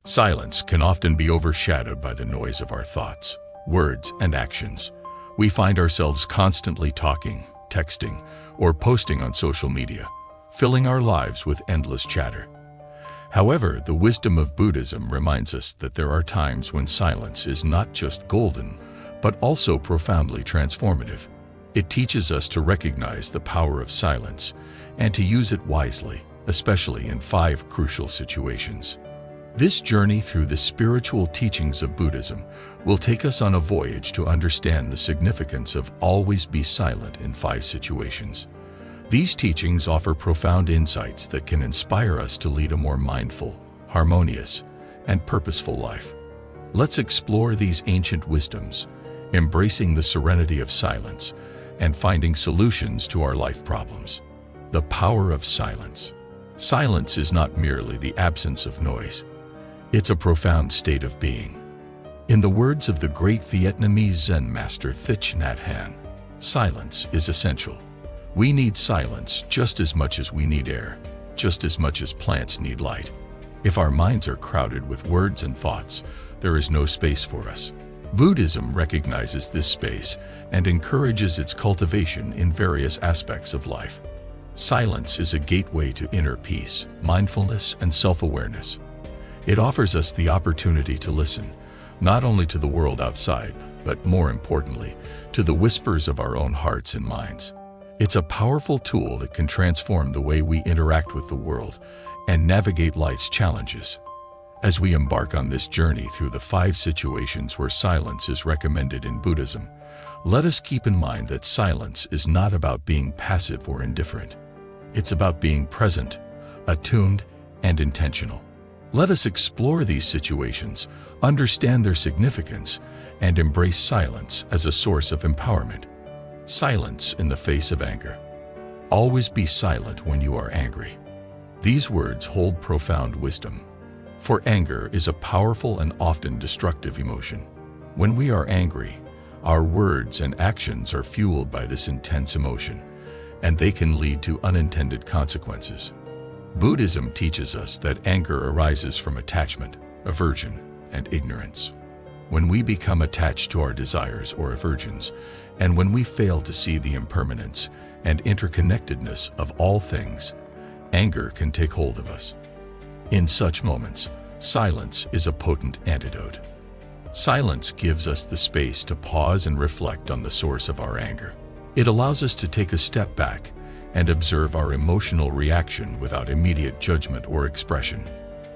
Silence can often be overshadowed by the noise of our thoughts, words, and actions. We find ourselves constantly talking, texting, or posting on social media, filling our lives with endless chatter. However, the wisdom of Buddhism reminds us that there are times when silence is not just golden, but also profoundly transformative. It teaches us to recognize the power of silence and to use it wisely, especially in 5 crucial situations. This journey through the spiritual teachings of Buddhism will take us on a voyage to understand the significance of always be silent in 5 situations. These teachings offer profound insights that can inspire us to lead a more mindful, harmonious, and purposeful life. Let's explore these ancient wisdoms, embracing the serenity of silence and finding solutions to our life problems. The power of silence. Silence is not merely the absence of noise. It's a profound state of being. In the words of the great Vietnamese Zen master Thich Nhat Hanh, silence is essential. We need silence just as much as we need air, just as much as plants need light. If our minds are crowded with words and thoughts, there is no space for us. Buddhism recognizes this space and encourages its cultivation in various aspects of life. Silence is a gateway to inner peace, mindfulness, and self-awareness. It offers us the opportunity to listen, not only to the world outside, but more importantly, to the whispers of our own hearts and minds. It's a powerful tool that can transform the way we interact with the world and navigate life's challenges. As we embark on this journey through the 5 situations where silence is recommended in Buddhism, let us keep in mind that silence is not about being passive or indifferent. It's about being present, attuned, and intentional. Let us explore these situations, understand their significance, and embrace silence as a source of empowerment. Silence in the face of anger. Always be silent when you are angry. These words hold profound wisdom. For anger is a powerful and often destructive emotion. When we are angry, our words and actions are fueled by this intense emotion, and they can lead to unintended consequences. Buddhism teaches us that anger arises from attachment, aversion, and ignorance. When we become attached to our desires or aversions, and when we fail to see the impermanence and interconnectedness of all things, anger can take hold of us. In such moments, silence is a potent antidote. Silence gives us the space to pause and reflect on the source of our anger. It allows us to take a step back and observe our emotional reaction without immediate judgment or expression.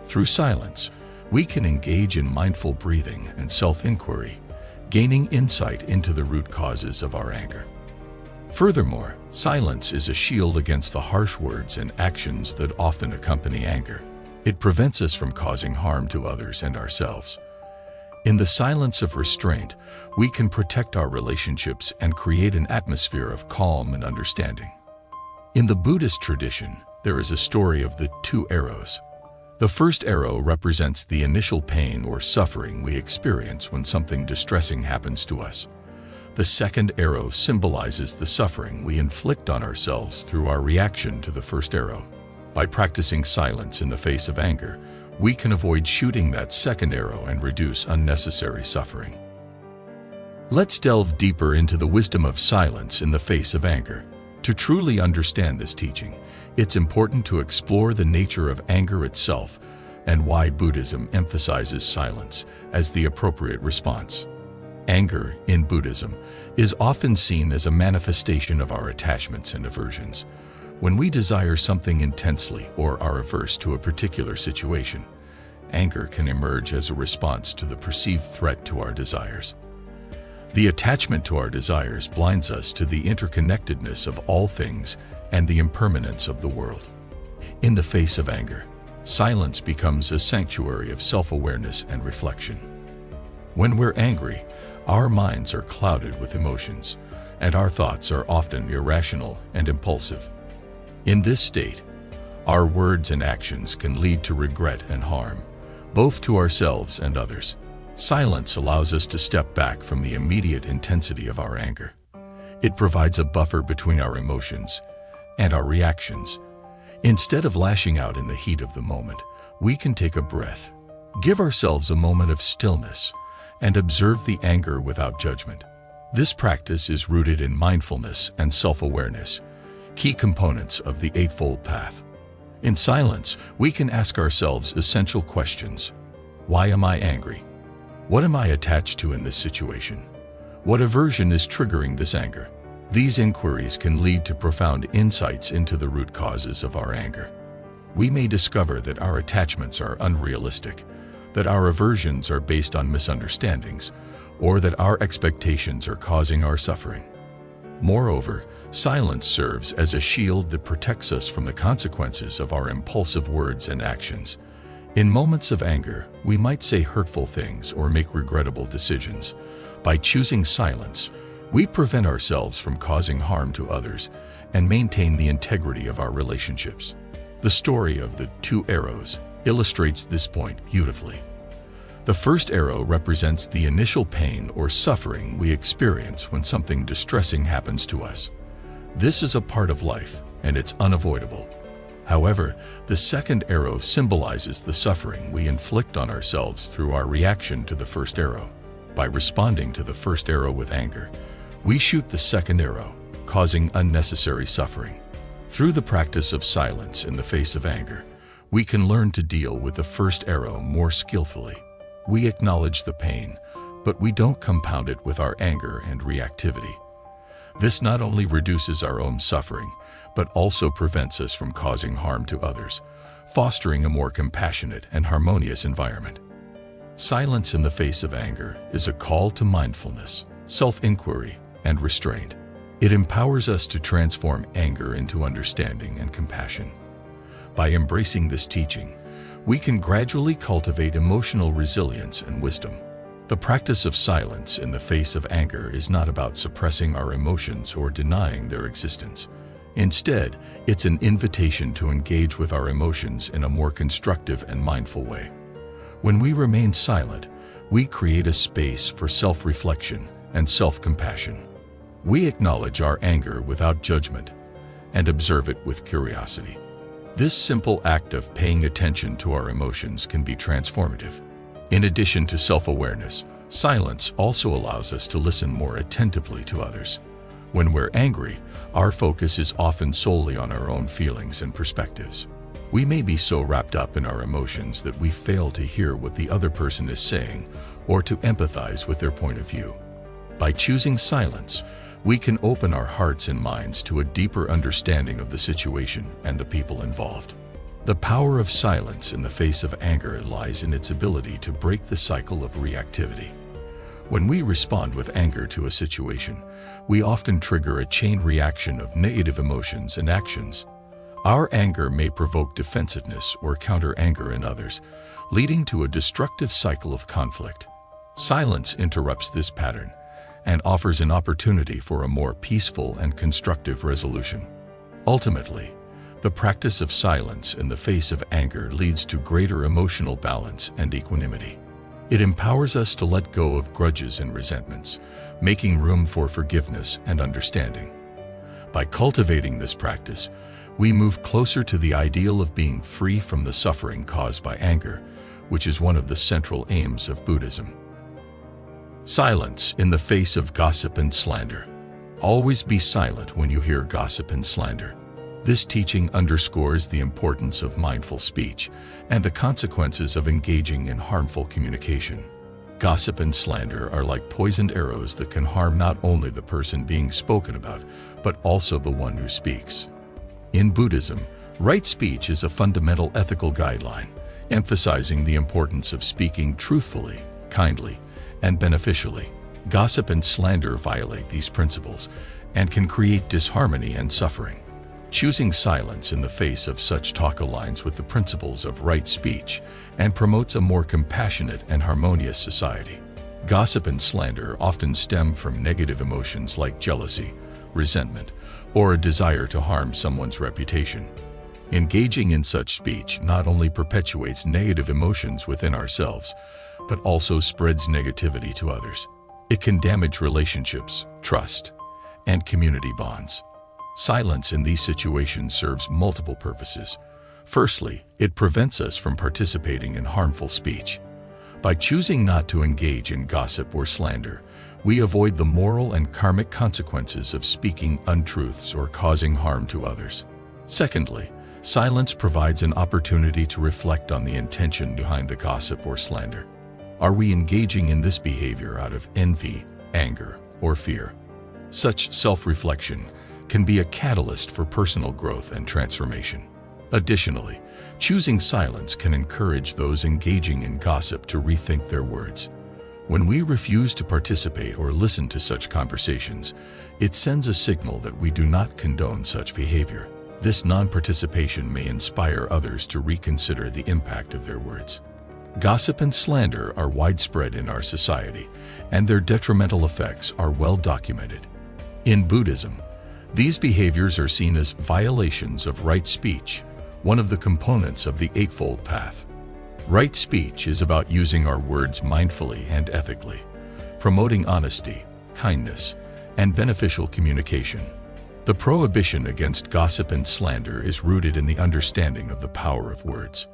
Through silence, we can engage in mindful breathing and self-inquiry, gaining insight into the root causes of our anger. Furthermore, silence is a shield against the harsh words and actions that often accompany anger. It prevents us from causing harm to others and ourselves. In the silence of restraint, we can protect our relationships and create an atmosphere of calm and understanding. In the Buddhist tradition, there is a story of the 2 arrows. The first arrow represents the initial pain or suffering we experience when something distressing happens to us. The second arrow symbolizes the suffering we inflict on ourselves through our reaction to the first arrow. By practicing silence in the face of anger, we can avoid shooting that second arrow and reduce unnecessary suffering. Let's delve deeper into the wisdom of silence in the face of anger. To truly understand this teaching, it's important to explore the nature of anger itself and why Buddhism emphasizes silence as the appropriate response. Anger, in Buddhism, is often seen as a manifestation of our attachments and aversions. When we desire something intensely or are averse to a particular situation, anger can emerge as a response to the perceived threat to our desires. The attachment to our desires blinds us to the interconnectedness of all things and the impermanence of the world. In the face of anger, silence becomes a sanctuary of self-awareness and reflection. When we're angry, our minds are clouded with emotions, and our thoughts are often irrational and impulsive. In this state, our words and actions can lead to regret and harm, both to ourselves and others. Silence allows us to step back from the immediate intensity of our anger. It provides a buffer between our emotions and our reactions. Instead of lashing out in the heat of the moment, we can take a breath, Give ourselves a moment of stillness and observe the anger without judgment. This practice is rooted in mindfulness and self-awareness, key components of the Eightfold Path. In silence, we can ask ourselves essential questions. Why am I angry? What am I attached to in this situation? What aversion is triggering this anger? These inquiries can lead to profound insights into the root causes of our anger. We may discover that our attachments are unrealistic, that our aversions are based on misunderstandings, or that our expectations are causing our suffering. Moreover, silence serves as a shield that protects us from the consequences of our impulsive words and actions. In moments of anger, we might say hurtful things or make regrettable decisions. By choosing silence, we prevent ourselves from causing harm to others and maintain the integrity of our relationships. The story of the two arrows illustrates this point beautifully. The first arrow represents the initial pain or suffering we experience when something distressing happens to us. This is a part of life, and it's unavoidable. However, the second arrow symbolizes the suffering we inflict on ourselves through our reaction to the first arrow. By responding to the first arrow with anger, we shoot the second arrow, causing unnecessary suffering. Through the practice of silence in the face of anger, we can learn to deal with the first arrow more skillfully. We acknowledge the pain, but we don't compound it with our anger and reactivity. This not only reduces our own suffering, but also prevents us from causing harm to others, fostering a more compassionate and harmonious environment. Silence in the face of anger is a call to mindfulness, self-inquiry, and restraint. It empowers us to transform anger into understanding and compassion. By embracing this teaching, we can gradually cultivate emotional resilience and wisdom. The practice of silence in the face of anger is not about suppressing our emotions or denying their existence. Instead, it's an invitation to engage with our emotions in a more constructive and mindful way. When we remain silent, we create a space for self-reflection and self-compassion. We acknowledge our anger without judgment and observe it with curiosity. This simple act of paying attention to our emotions can be transformative. In addition to self-awareness, silence also allows us to listen more attentively to others. When we're angry, our focus is often solely on our own feelings and perspectives. We may be so wrapped up in our emotions that we fail to hear what the other person is saying or to empathize with their point of view. By choosing silence, we can open our hearts and minds to a deeper understanding of the situation and the people involved. The power of silence in the face of anger lies in its ability to break the cycle of reactivity. When we respond with anger to a situation, we often trigger a chain reaction of negative emotions and actions. Our anger may provoke defensiveness or counter-anger in others, leading to a destructive cycle of conflict. Silence interrupts this pattern and offers an opportunity for a more peaceful and constructive resolution. Ultimately, the practice of silence in the face of anger leads to greater emotional balance and equanimity. It empowers us to let go of grudges and resentments, making room for forgiveness and understanding. By cultivating this practice, we move closer to the ideal of being free from the suffering caused by anger, which is one of the central aims of Buddhism. Silence in the face of gossip and slander. Always be silent when you hear gossip and slander. This teaching underscores the importance of mindful speech and the consequences of engaging in harmful communication. Gossip and slander are like poisoned arrows that can harm not only the person being spoken about, but also the one who speaks. In Buddhism, right speech is a fundamental ethical guideline, emphasizing the importance of speaking truthfully, kindly, and beneficially. Gossip and slander violate these principles and can create disharmony and suffering. Choosing silence in the face of such talk aligns with the principles of right speech and promotes a more compassionate and harmonious society. Gossip and slander often stem from negative emotions like jealousy, resentment, or a desire to harm someone's reputation. Engaging in such speech not only perpetuates negative emotions within ourselves, but also spreads negativity to others. It can damage relationships, trust, and community bonds. Silence in these situations serves multiple purposes. Firstly, it prevents us from participating in harmful speech. By choosing not to engage in gossip or slander, we avoid the moral and karmic consequences of speaking untruths or causing harm to others. Secondly, silence provides an opportunity to reflect on the intention behind the gossip or slander. Are we engaging in this behavior out of envy, anger, or fear? Such self-reflection can be a catalyst for personal growth and transformation. Additionally, choosing silence can encourage those engaging in gossip to rethink their words. When we refuse to participate or listen to such conversations, it sends a signal that we do not condone such behavior. This non-participation may inspire others to reconsider the impact of their words. Gossip and slander are widespread in our society, and their detrimental effects are well documented. In Buddhism, these behaviors are seen as violations of right speech, one of the components of the Eightfold Path. Right speech is about using our words mindfully and ethically, promoting honesty, kindness, and beneficial communication. The prohibition against gossip and slander is rooted in the understanding of the power of words.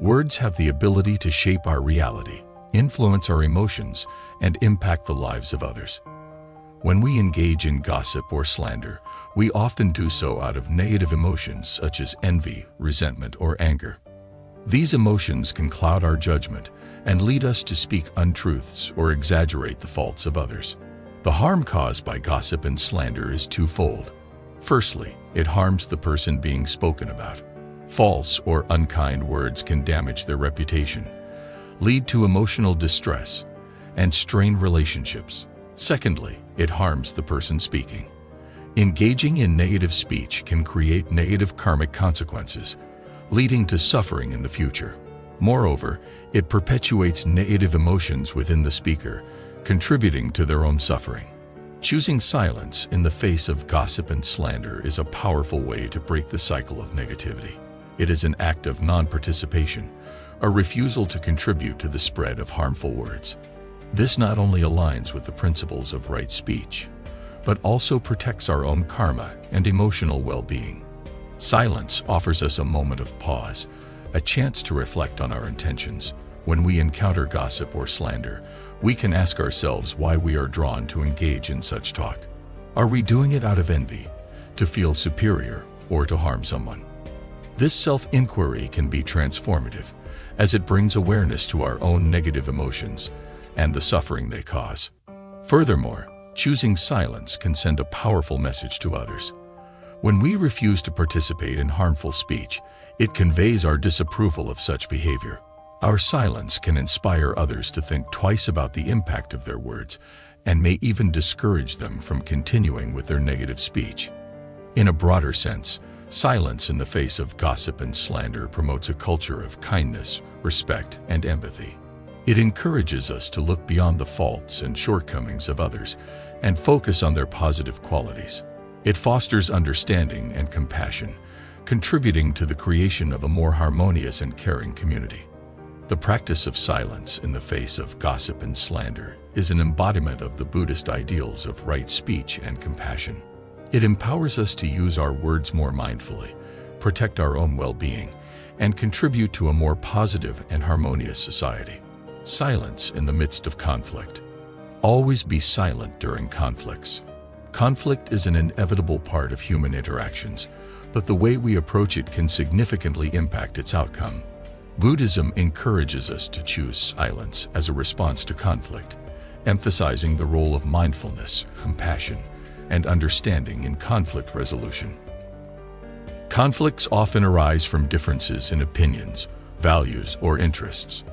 Words have the ability to shape our reality, influence our emotions, and impact the lives of others. When we engage in gossip or slander, we often do so out of negative emotions such as envy, resentment, or anger. These emotions can cloud our judgment and lead us to speak untruths or exaggerate the faults of others. The harm caused by gossip and slander is twofold. Firstly, it harms the person being spoken about. False or unkind words can damage their reputation, lead to emotional distress, and strain relationships. Secondly, it harms the person speaking. Engaging in negative speech can create negative karmic consequences, leading to suffering in the future. Moreover, it perpetuates negative emotions within the speaker, contributing to their own suffering. Choosing silence in the face of gossip and slander is a powerful way to break the cycle of negativity. It is an act of non-participation, a refusal to contribute to the spread of harmful words. This not only aligns with the principles of right speech, but also protects our own karma and emotional well-being. Silence offers us a moment of pause, a chance to reflect on our intentions. When we encounter gossip or slander, we can ask ourselves why we are drawn to engage in such talk. Are we doing it out of envy, to feel superior, or to harm someone? This self-inquiry can be transformative, as it brings awareness to our own negative emotions and the suffering they cause. Furthermore, choosing silence can send a powerful message to others. When we refuse to participate in harmful speech, it conveys our disapproval of such behavior. Our silence can inspire others to think twice about the impact of their words and may even discourage them from continuing with their negative speech. In a broader sense, silence in the face of gossip and slander promotes a culture of kindness, respect, and empathy. It encourages us to look beyond the faults and shortcomings of others and focus on their positive qualities. It fosters understanding and compassion, contributing to the creation of a more harmonious and caring community. The practice of silence in the face of gossip and slander is an embodiment of the Buddhist ideals of right speech and compassion. It empowers us to use our words more mindfully, protect our own well-being, and contribute to a more positive and harmonious society. Silence in the midst of conflict. Always be silent during conflicts. Conflict is an inevitable part of human interactions, but the way we approach it can significantly impact its outcome. Buddhism encourages us to choose silence as a response to conflict, emphasizing the role of mindfulness, compassion, and understanding in conflict resolution. Conflicts often arise from differences in opinions, values, or interests.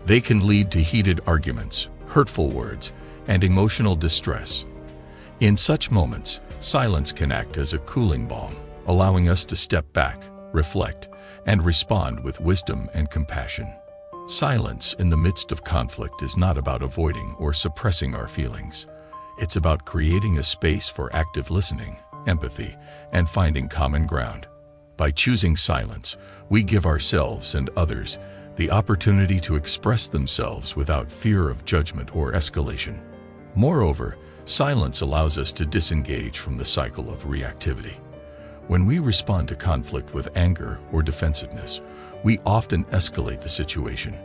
They can lead to heated arguments, hurtful words, and emotional distress. In such moments, silence can act as a cooling balm, allowing us to step back, reflect, and respond with wisdom and compassion. Silence in the midst of conflict is not about avoiding or suppressing our feelings. It's about creating a space for active listening, empathy, and finding common ground. By choosing silence, we give ourselves and others the opportunity to express themselves without fear of judgment or escalation. Moreover, silence allows us to disengage from the cycle of reactivity. When we respond to conflict with anger or defensiveness, we often escalate the situation,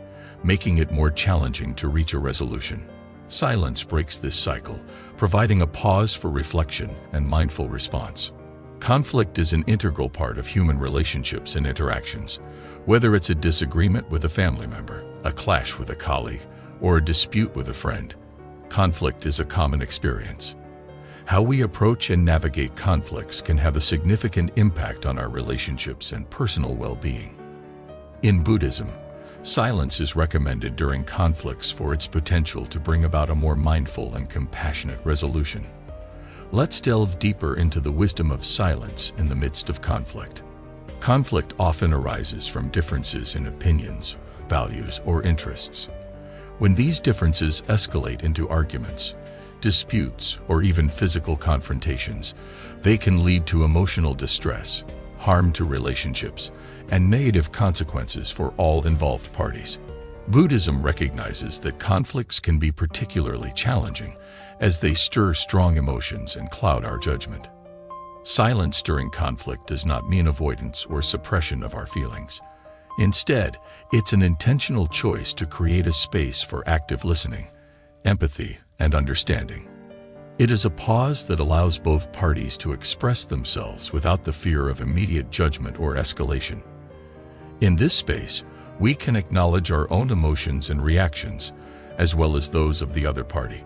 making it more challenging to reach a resolution. Silence breaks this cycle, providing a pause for reflection and mindful response. Conflict is an integral part of human relationships and interactions. Whether it's a disagreement with a family member, a clash with a colleague, or a dispute with a friend, conflict is a common experience. How we approach and navigate conflicts can have a significant impact on our relationships and personal well-being. In Buddhism, silence is recommended during conflicts for its potential to bring about a more mindful and compassionate resolution. Let's delve deeper into the wisdom of silence in the midst of conflict. Conflict often arises from differences in opinions, values, or interests. When these differences escalate into arguments, disputes, or even physical confrontations, they can lead to emotional distress, harm to relationships, and negative consequences for all involved parties. Buddhism recognizes that conflicts can be particularly challenging as they stir strong emotions and cloud our judgment. Silence during conflict does not mean avoidance or suppression of our feelings. Instead, it's an intentional choice to create a space for active listening, empathy, and understanding. It is a pause that allows both parties to express themselves without the fear of immediate judgment or escalation. In this space, we can acknowledge our own emotions and reactions, as well as those of the other party.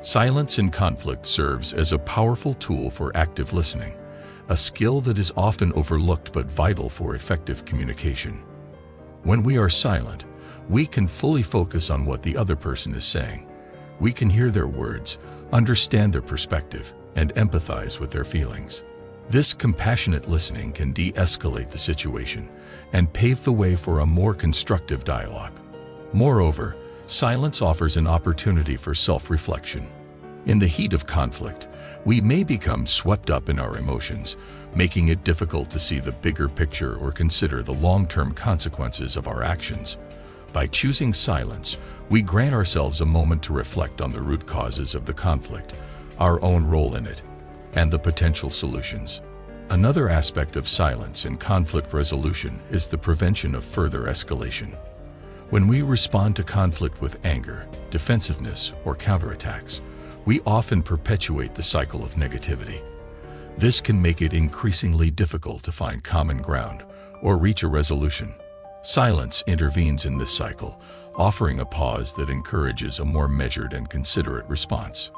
Silence in conflict serves as a powerful tool for active listening, a skill that is often overlooked but vital for effective communication. When we are silent, we can fully focus on what the other person is saying. We can hear their words, understand their perspective, and empathize with their feelings. This compassionate listening can de-escalate the situation and pave the way for a more constructive dialogue. Moreover, silence offers an opportunity for self-reflection. In the heat of conflict, we may become swept up in our emotions, making it difficult to see the bigger picture or consider the long-term consequences of our actions. By choosing silence, we grant ourselves a moment to reflect on the root causes of the conflict, our own role in it, and the potential solutions. Another aspect of silence in conflict resolution is the prevention of further escalation. When we respond to conflict with anger, defensiveness, or counterattacks, we often perpetuate the cycle of negativity. This can make it increasingly difficult to find common ground or reach a resolution. Silence intervenes in this cycle, offering a pause that encourages a more measured and considerate response.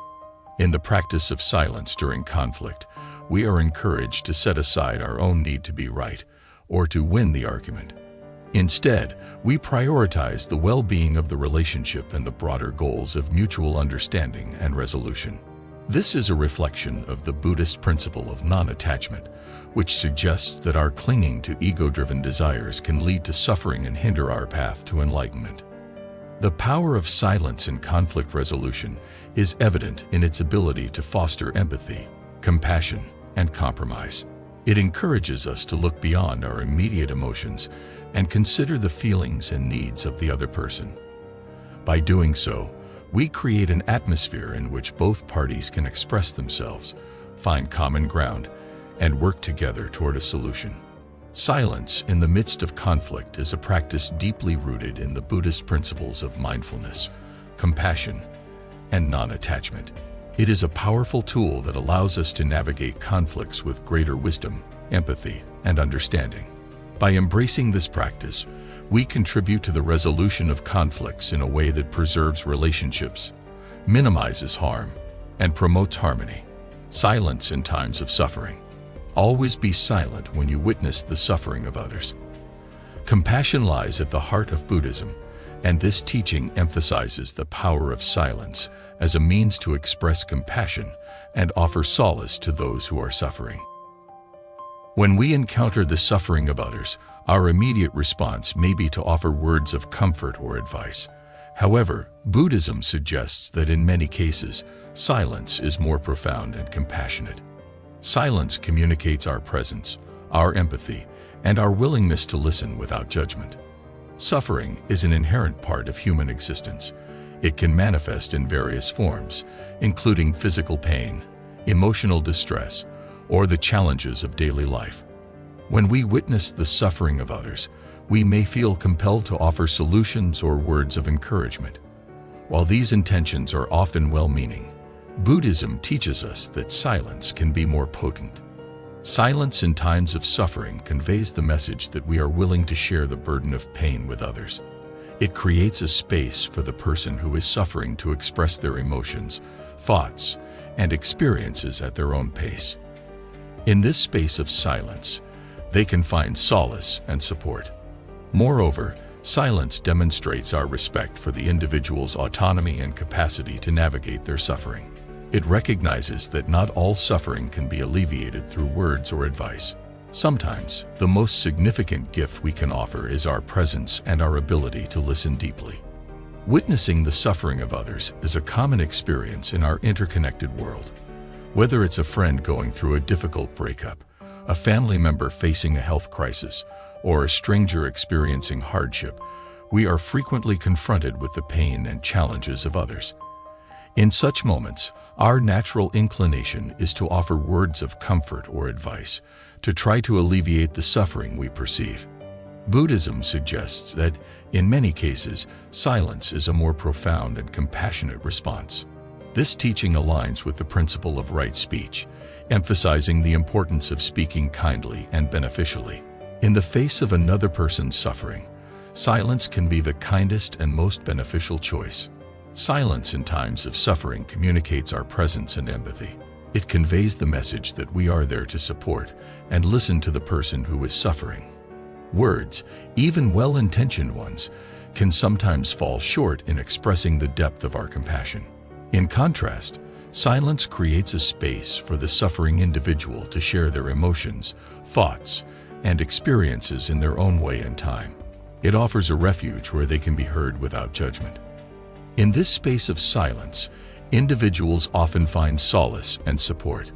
In the practice of silence during conflict, we are encouraged to set aside our own need to be right or to win the argument. Instead, we prioritize the well-being of the relationship and the broader goals of mutual understanding and resolution. This is a reflection of the Buddhist principle of non-attachment, which suggests that our clinging to ego-driven desires can lead to suffering and hinder our path to enlightenment. The power of silence in conflict resolution is evident in its ability to foster empathy, compassion, and compromise. It encourages us to look beyond our immediate emotions and consider the feelings and needs of the other person. By doing so, we create an atmosphere in which both parties can express themselves, find common ground, and work together toward a solution. Silence in the midst of conflict is a practice deeply rooted in the Buddhist principles of mindfulness, compassion, and non-attachment. It is a powerful tool that allows us to navigate conflicts with greater wisdom, empathy, and understanding. By embracing this practice, we contribute to the resolution of conflicts in a way that preserves relationships, minimizes harm, and promotes harmony. Silence in times of suffering. Always be silent when you witness the suffering of others. Compassion lies at the heart of Buddhism, and this teaching emphasizes the power of silence as a means to express compassion and offer solace to those who are suffering. When we encounter the suffering of others, our immediate response may be to offer words of comfort or advice. However, Buddhism suggests that in many cases, silence is more profound and compassionate. Silence communicates our presence, our empathy, and our willingness to listen without judgment. Suffering is an inherent part of human existence. It can manifest in various forms, including physical pain, emotional distress, or the challenges of daily life. When we witness the suffering of others, we may feel compelled to offer solutions or words of encouragement. While these intentions are often well-meaning, Buddhism teaches us that silence can be more potent. Silence in times of suffering conveys the message that we are willing to share the burden of pain with others. It creates a space for the person who is suffering to express their emotions, thoughts, and experiences at their own pace. In this space of silence, they can find solace and support. Moreover, silence demonstrates our respect for the individual's autonomy and capacity to navigate their suffering. It recognizes that not all suffering can be alleviated through words or advice. Sometimes, the most significant gift we can offer is our presence and our ability to listen deeply. Witnessing the suffering of others is a common experience in our interconnected world. Whether it's a friend going through a difficult breakup, a family member facing a health crisis, or a stranger experiencing hardship, we are frequently confronted with the pain and challenges of others. In such moments, our natural inclination is to offer words of comfort or advice, to try to alleviate the suffering we perceive. Buddhism suggests that, in many cases, silence is a more profound and compassionate response. This teaching aligns with the principle of right speech, emphasizing the importance of speaking kindly and beneficially. In the face of another person's suffering, silence can be the kindest and most beneficial choice. Silence in times of suffering communicates our presence and empathy. It conveys the message that we are there to support and listen to the person who is suffering. Words, even well-intentioned ones, can sometimes fall short in expressing the depth of our compassion. In contrast, silence creates a space for the suffering individual to share their emotions, thoughts, and experiences in their own way and time. It offers a refuge where they can be heard without judgment. In this space of silence, individuals often find solace and support.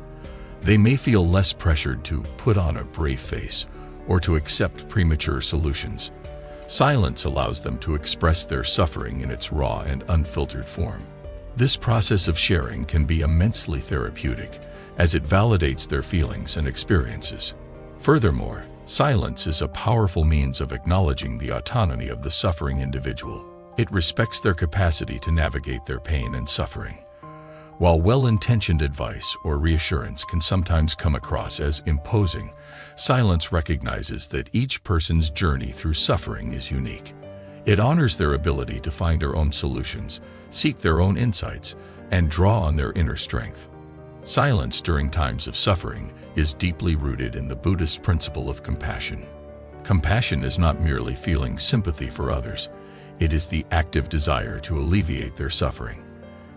They may feel less pressured to put on a brave face or to accept premature solutions. Silence allows them to express their suffering in its raw and unfiltered form. This process of sharing can be immensely therapeutic, as it validates their feelings and experiences. Furthermore, silence is a powerful means of acknowledging the autonomy of the suffering individual. It respects their capacity to navigate their pain and suffering. While well-intentioned advice or reassurance can sometimes come across as imposing, silence recognizes that each person's journey through suffering is unique. It honors their ability to find their own solutions, seek their own insights, and draw on their inner strength. Silence during times of suffering is deeply rooted in the Buddhist principle of compassion. Compassion is not merely feeling sympathy for others. It is the active desire to alleviate their suffering.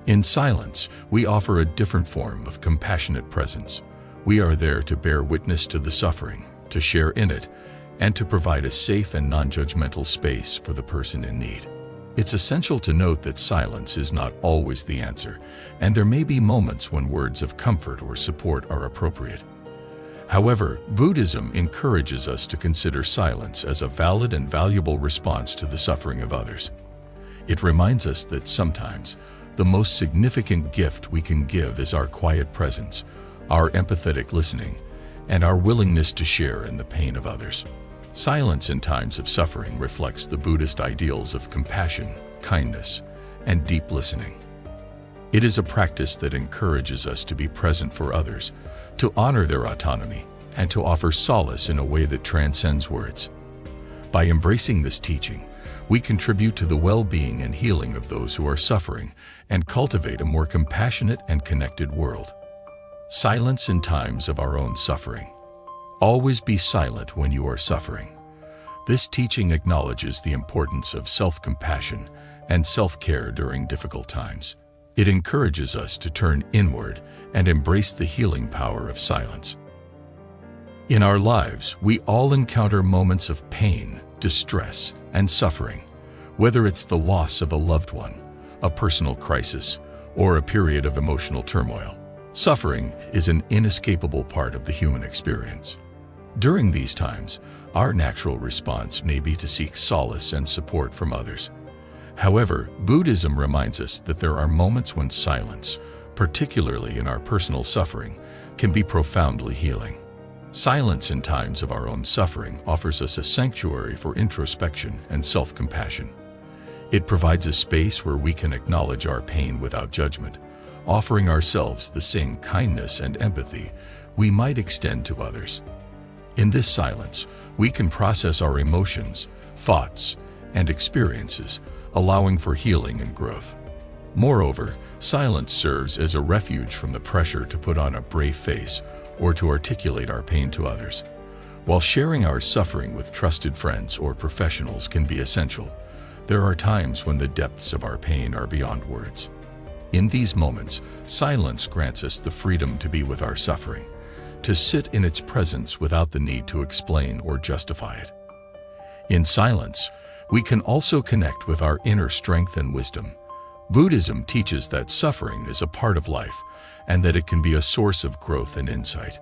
In silence, we offer a different form of compassionate presence. We are there to bear witness to the suffering, to share in it, and to provide a safe and non-judgmental space for the person in need. It's essential to note that silence is not always the answer, and there may be moments when words of comfort or support are appropriate. However, Buddhism encourages us to consider silence as a valid and valuable response to the suffering of others. It reminds us that sometimes, the most significant gift we can give is our quiet presence, our empathetic listening, and our willingness to share in the pain of others. Silence in times of suffering reflects the Buddhist ideals of compassion, kindness, and deep listening. It is a practice that encourages us to be present for others, to honor their autonomy, and to offer solace in a way that transcends words. By embracing this teaching, we contribute to the well-being and healing of those who are suffering and cultivate a more compassionate and connected world. Silence in times of our own suffering. Always be silent when you are suffering. This teaching acknowledges the importance of self-compassion and self-care during difficult times. It encourages us to turn inward and embrace the healing power of silence. In our lives, we all encounter moments of pain, distress, and suffering, whether it's the loss of a loved one, a personal crisis, or a period of emotional turmoil. Suffering is an inescapable part of the human experience. During these times, our natural response may be to seek solace and support from others. However, Buddhism reminds us that there are moments when silence, particularly in our personal suffering, can be profoundly healing. Silence in times of our own suffering offers us a sanctuary for introspection and self-compassion. It provides a space where we can acknowledge our pain without judgment, offering ourselves the same kindness and empathy we might extend to others. In this silence, we can process our emotions, thoughts, and experiences, allowing for healing and growth. Moreover, silence serves as a refuge from the pressure to put on a brave face or to articulate our pain to others. While sharing our suffering with trusted friends or professionals can be essential, there are times when the depths of our pain are beyond words. In these moments, silence grants us the freedom to be with our suffering, to sit in its presence without the need to explain or justify it. In silence, we can also connect with our inner strength and wisdom. Buddhism teaches that suffering is a part of life and that it can be a source of growth and insight.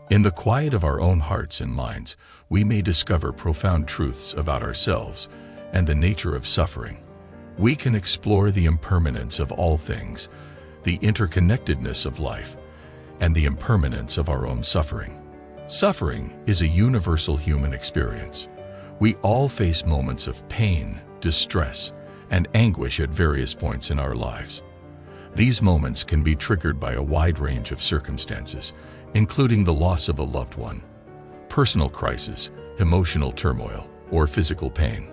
In the quiet of our own hearts and minds, we may discover profound truths about ourselves and the nature of suffering. We can explore the impermanence of all things, the interconnectedness of life, and the impermanence of our own suffering. Suffering is a universal human experience. We all face moments of pain, distress, and anguish at various points in our lives. These moments can be triggered by a wide range of circumstances, including the loss of a loved one, personal crisis, emotional turmoil, or physical pain.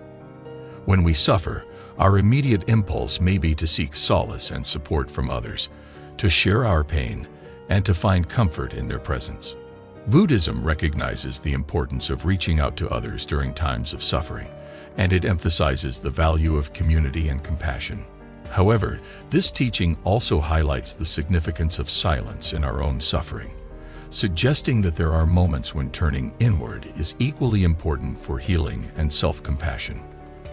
When we suffer, our immediate impulse may be to seek solace and support from others, to share our pain, and to find comfort in their presence. Buddhism recognizes the importance of reaching out to others during times of suffering, and it emphasizes the value of community and compassion. However, this teaching also highlights the significance of silence in our own suffering, suggesting that there are moments when turning inward is equally important for healing and self-compassion.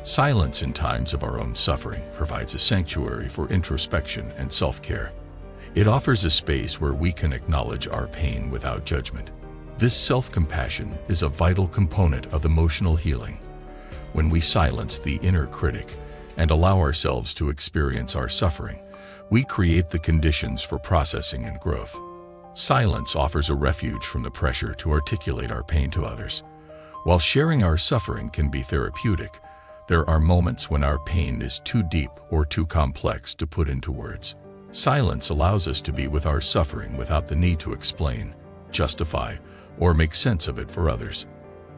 Silence in times of our own suffering provides a sanctuary for introspection and self-care. It offers a space where we can acknowledge our pain without judgment. This self-compassion is a vital component of emotional healing. When we silence the inner critic and allow ourselves to experience our suffering, we create the conditions for processing and growth. Silence offers a refuge from the pressure to articulate our pain to others. While sharing our suffering can be therapeutic, there are moments when our pain is too deep or too complex to put into words. Silence allows us to be with our suffering without the need to explain, justify, or make sense of it for others.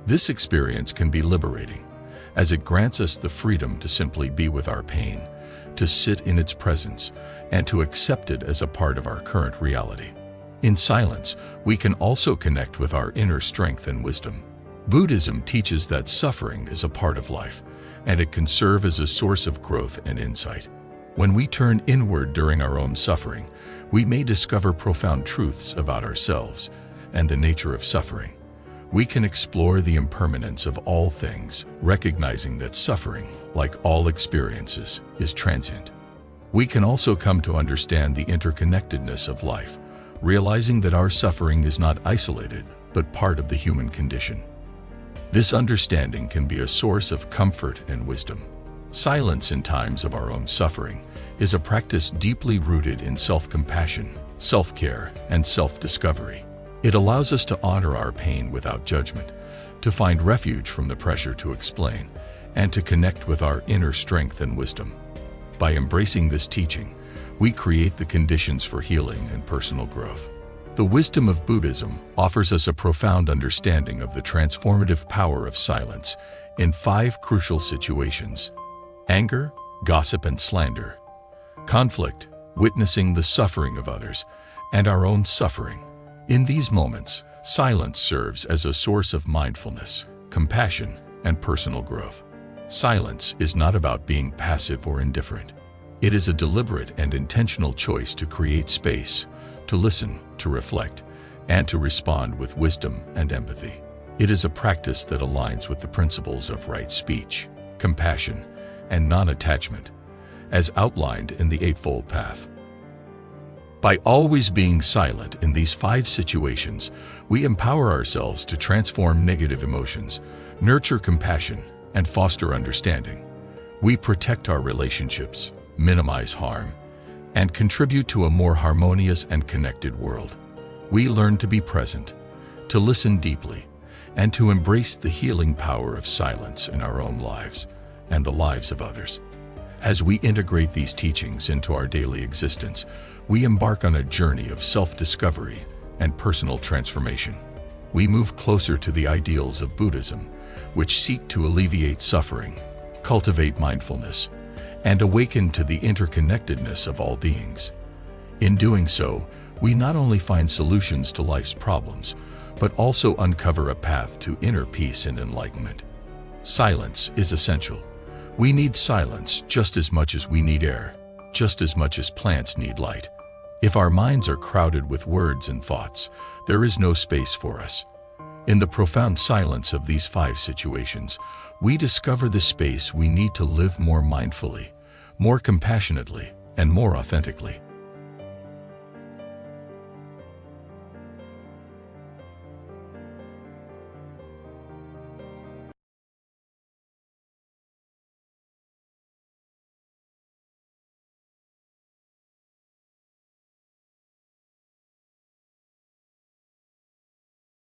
This experience can be liberating, as it grants us the freedom to simply be with our pain, to sit in its presence, and to accept it as a part of our current reality. In silence, we can also connect with our inner strength and wisdom. Buddhism teaches that suffering is a part of life, and it can serve as a source of growth and insight. When we turn inward during our own suffering, we may discover profound truths about ourselves and the nature of suffering. We can explore the impermanence of all things, recognizing that suffering, like all experiences, is transient. We can also come to understand the interconnectedness of life, realizing that our suffering is not isolated, but part of the human condition. This understanding can be a source of comfort and wisdom. Silence in times of our own suffering is a practice deeply rooted in self-compassion, self-care, and self-discovery. It allows us to honor our pain without judgment, to find refuge from the pressure to explain, and to connect with our inner strength and wisdom. By embracing this teaching, we create the conditions for healing and personal growth. The wisdom of Buddhism offers us a profound understanding of the transformative power of silence in 5 crucial situations: anger, gossip and slander, conflict, witnessing the suffering of others, and our own suffering. In these moments, silence serves as a source of mindfulness, compassion, and personal growth. Silence is not about being passive or indifferent. It is a deliberate and intentional choice to create space, to listen, to reflect, and to respond with wisdom and empathy. It is a practice that aligns with the principles of right speech, compassion, and non-attachment, as outlined in the Eightfold Path. By always being silent in these 5 situations, we empower ourselves to transform negative emotions, nurture compassion, and foster understanding. We protect our relationships, minimize harm, and contribute to a more harmonious and connected world. We learn to be present, to listen deeply, and to embrace the healing power of silence in our own lives and the lives of others. As we integrate these teachings into our daily existence, we embark on a journey of self-discovery and personal transformation. We move closer to the ideals of Buddhism, which seek to alleviate suffering, cultivate mindfulness, and awaken to the interconnectedness of all beings. In doing so, we not only find solutions to life's problems, but also uncover a path to inner peace and enlightenment. Silence is essential. We need silence just as much as we need air, just as much as plants need light. If our minds are crowded with words and thoughts, there is no space for us. In the profound silence of these 5 situations, we discover the space we need to live more mindfully, more compassionately, and more authentically.